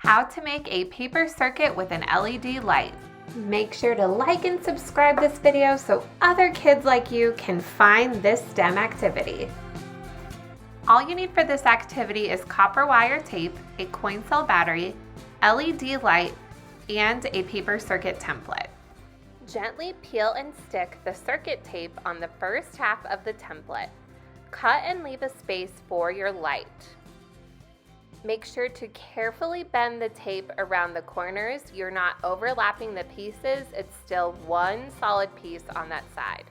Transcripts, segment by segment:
How to make a paper circuit with an LED light. Make sure to like and subscribe this video so other kids like you can find this STEM activity. All you need for this activity is copper wire tape, a coin cell battery, LED light, and a paper circuit template. Gently peel and stick the circuit tape on the first half of the template. Cut and leave a space for your light. Make sure to carefully bend the tape around the corners. You're not overlapping the pieces, it's still one solid piece on that side.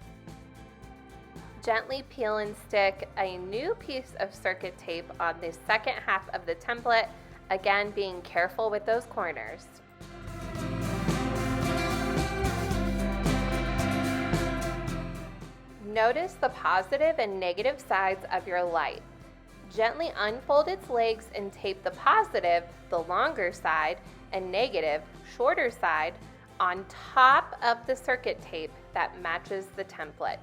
Gently peel and stick a new piece of circuit tape on the second half of the template, again being careful with those corners. Notice the positive and negative sides of your light. Gently unfold its legs and tape the positive, the longer side, and negative, shorter side, on top of the circuit tape that matches the template.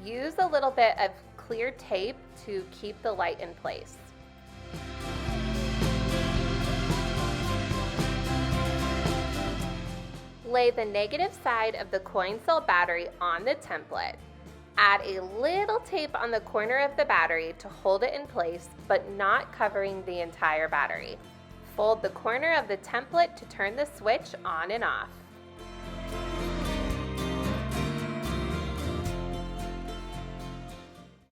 Use a little bit of clear tape to keep the light in place. Lay the negative side of the coin cell battery on the template. Add a little tape on the corner of the battery to hold it in place, but not covering the entire battery. Fold the corner of the template to turn the switch on and off.